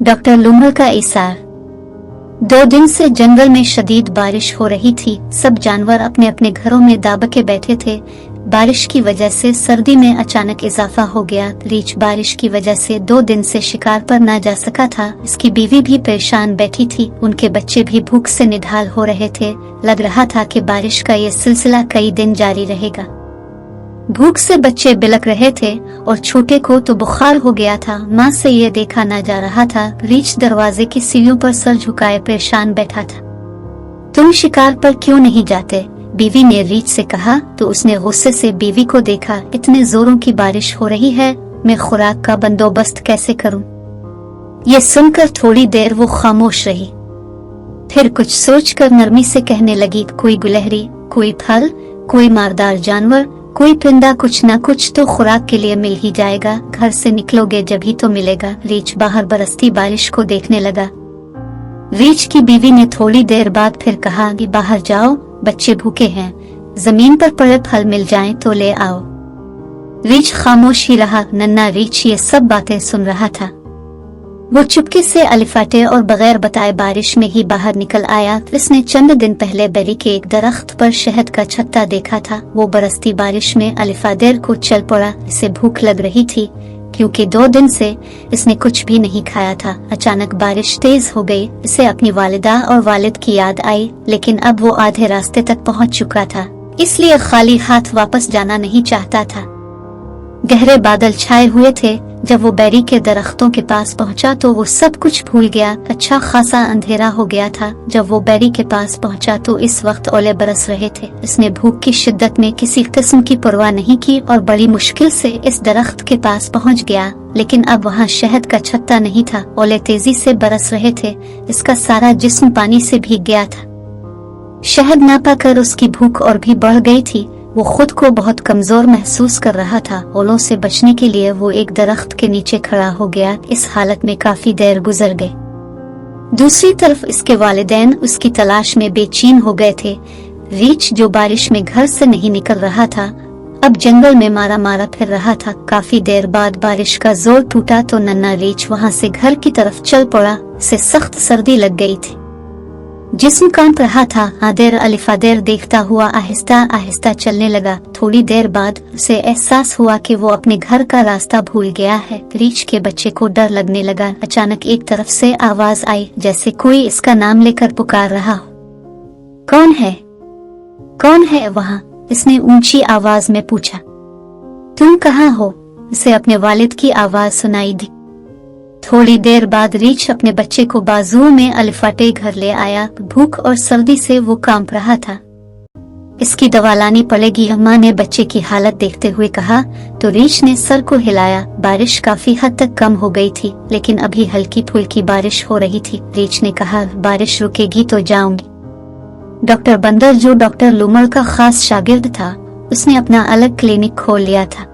Doctor लूमर का इसार। 2 दिन से जंगल में शदीद बारिश हो रही थी। सब जानवर अपने अपने घरों में दाबके बैठे थे। बारिश की वजह से सर्दी में अचानक इजाफा हो गया। रीछ बारिश की वजह से 2 दिन से शिकार पर न जा सका था। इसकी बीवी भी परेशान बैठी थी। उनके बच्चे भी भूख से निढाल हो रहे थे। लग रहा था कि बारिश का ये सिलसिला कई दिन जारी रहेगा। भूख से बच्चे बिलक रहे थे और छोटे को तो बुखार हो गया था। माँ से ये देखा न जा रहा था। रीछ दरवाजे की सीढ़ियों पर सर झुकाए परेशान बैठा था। तुम शिकार पर क्यों नहीं जाते? बीवी ने रीछ से कहा तो उसने गुस्से से बीवी को देखा। इतने जोरों की बारिश हो रही है, मैं खुराक का बंदोबस्त कैसे करूं? ये सुनकर थोड़ी देर वो खामोश रही। फिर कुछ सोचकर नरमी से कहने लगी, कोई गुलहरी, कोई फल, कोई मारदार जानवर, कोई परिंदा, कुछ ना कुछ तो खुराक के लिए मिल ही जाएगा। घर से निकलोगे जब ही तो मिलेगा। रीछ बाहर बरसती बारिश को देखने लगा। रीछ की बीवी ने थोड़ी देर बाद फिर कहा कि बाहर जाओ, बच्चे भूखे हैं, जमीन पर पड़े फल मिल जाएं तो ले आओ। रीछ खामोश ही रहा। नन्ना रीछ ये सब बातें सुन रहा था। वो चुपके से अलिफाटे और बगैर बताए बारिश में ही बाहर निकल आया। इसने चंद दिन पहले बेरी के एक दरख्त पर शहद का छत्ता देखा था। वो बरसती बारिश में अलिफादेर को चल पड़ा। इसे भूख लग रही थी क्योंकि 2 दिन से इसने कुछ भी नहीं खाया था। अचानक बारिश तेज हो गई। इसे अपनी वालिदा और वालिद की याद आई, लेकिन अब वो आधे रास्ते तक पहुंच चुका था, इसलिए खाली हाथ वापस जाना नहीं चाहता था। गहरे बादल छाए हुए थे। जब वो बेरी के दरख्तों के पास पहुंचा तो वो सब कुछ भूल गया। अच्छा खासा अंधेरा हो गया था। जब वो बेरी के पास पहुंचा तो इस वक्त ओले बरस रहे थे। इसने भूख की शिद्दत में किसी किस्म की परवाह नहीं की और बड़ी मुश्किल से इस दरख्त के पास पहुंच गया। लेकिन अब वहाँ शहद का छत्ता नहीं था। ओले तेजी से बरस रहे थे। इसका सारा जिस्म पानी से भीग गया था। शहद ना पाकर उसकी भूख और भी बढ़ गई थी। वो खुद को बहुत कमजोर महसूस कर रहा था। ओलों से बचने के लिए वो एक दरख्त के नीचे खड़ा हो गया। इस हालत में काफी देर गुजर गई। दूसरी तरफ इसके वालिदैन उसकी तलाश में बेचैन हो गए थे। रीछ जो बारिश में घर से नहीं निकल रहा था, अब जंगल में मारा मारा फिर रहा था। काफी देर बाद बारिश का जोर टूटा तो नन्ना रीछ वहाँ से घर की तरफ चल पड़ा। इसे सख्त सर्दी लग गई थी। जिस्म कांप रहा था। आदेर अलिफादेर देखता हुआ आहिस्ता आहिस्ता चलने लगा। थोड़ी देर बाद उसे एहसास हुआ कि वो अपने घर का रास्ता भूल गया है। रीछ के बच्चे को डर लगने लगा। अचानक एक तरफ से आवाज आई, जैसे कोई इसका नाम लेकर पुकार रहा हो। कौन है? कौन है वहाँ? इसने ऊंची आवाज में पूछा। तुम कहाँ हो? इसे अपने वालिद की आवाज सुनाई दी। थोड़ी देर बाद रीछ अपने बच्चे को बाजुओं में अलिफाटे घर ले आया। भूख और सर्दी से वो कांप रहा था। इसकी दवा लानी पड़ेगी, अम्मा ने बच्चे की हालत देखते हुए कहा। तो रीछ ने सर को हिलाया। बारिश काफी हद तक कम हो गई थी, लेकिन अभी हल्की फुल्की बारिश हो रही थी। रीछ ने कहा, बारिश रुकेगी तो जाऊंगी। डॉक्टर बंदर, जो डॉक्टर लूमर का खास शागिर्द था, उसने अपना अलग क्लिनिक खोल लिया था।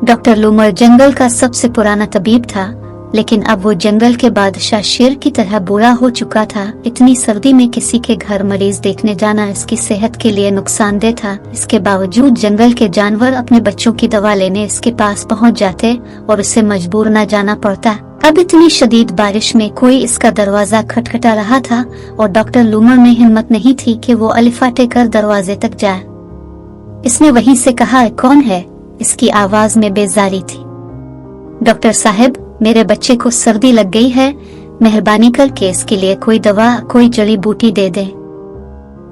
डॉक्टर लूमर जंगल का सबसे पुराना तबीब था, लेकिन अब वो जंगल के बादशाह शेर की तरह बुरा हो चुका था। इतनी सर्दी में किसी के घर मरीज देखने जाना इसकी सेहत के लिए नुकसानदेह था। इसके बावजूद जंगल के जानवर अपने बच्चों की दवा लेने इसके पास पहुंच जाते और उसे मजबूर न जाना पड़ता। अब इतनी शदीद बारिश में कोई इसका दरवाजा खटखटा रहा था और डॉक्टर लूमर में हिम्मत नहीं थी कि वो अलिफाटे कर दरवाजे तक जाए। इसने वहीं से कहा, कौन है? इसकी आवाज में बेजारी थी। डॉक्टर साहब, मेरे बच्चे को सर्दी लग गई है, मेहरबानी करके इसके लिए कोई दवा, कोई जड़ी बूटी दे दे।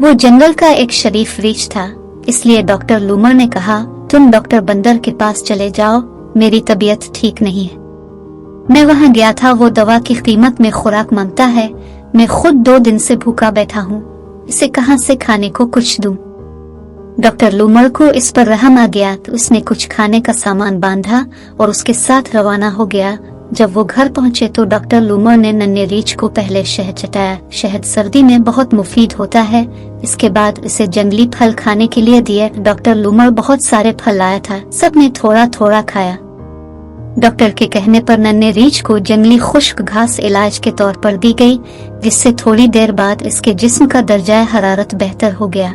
वो जंगल का एक शरीफ रीछ था, इसलिए डॉक्टर लूमर ने कहा, तुम डॉक्टर बंदर के पास चले जाओ, मेरी तबीयत ठीक नहीं है। मैं वहाँ गया था, वो दवा की कीमत में खुराक मांगता है। मैं खुद 2 दिन से भूखा बैठा हूँ, इसे कहाँ से खाने को कुछ दूं? डॉक्टर लूमर को इस पर रहम आ गया तो उसने कुछ खाने का सामान बांधा और उसके साथ रवाना हो गया। जब वो घर पहुंचे तो डॉक्टर लूमर ने नन्हे रीछ को पहले शहद चटाया। शहद सर्दी में बहुत मुफीद होता है। इसके बाद इसे जंगली फल खाने के लिए दिए। डॉक्टर लूमर बहुत सारे फल लाया था, सबने थोड़ा थोड़ा खाया। डॉक्टर के कहने पर नन्हे रीछ को जंगली खुश्क घास इलाज के तौर पर दी गई, जिससे थोड़ी देर बाद इसके जिस्म का दर्जा हरारत बेहतर हो गया।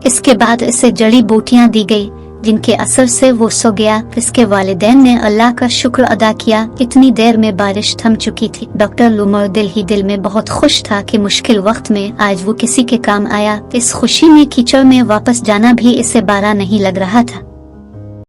इसके बाद इसे जड़ी बूटियां दी गई, جن کے اثر سے وہ سو گیا۔ اس کے والدین نے اللہ کا شکر ادا کیا، اتنی دیر میں بارش تھم چکی تھی۔ ڈاکٹر لومر دل ہی دل میں بہت خوش تھا کہ مشکل وقت میں آج وہ کسی کے کام آیا۔ اس خوشی میں کیچڑ میں واپس جانا بھی اسے بارا نہیں لگ رہا تھا۔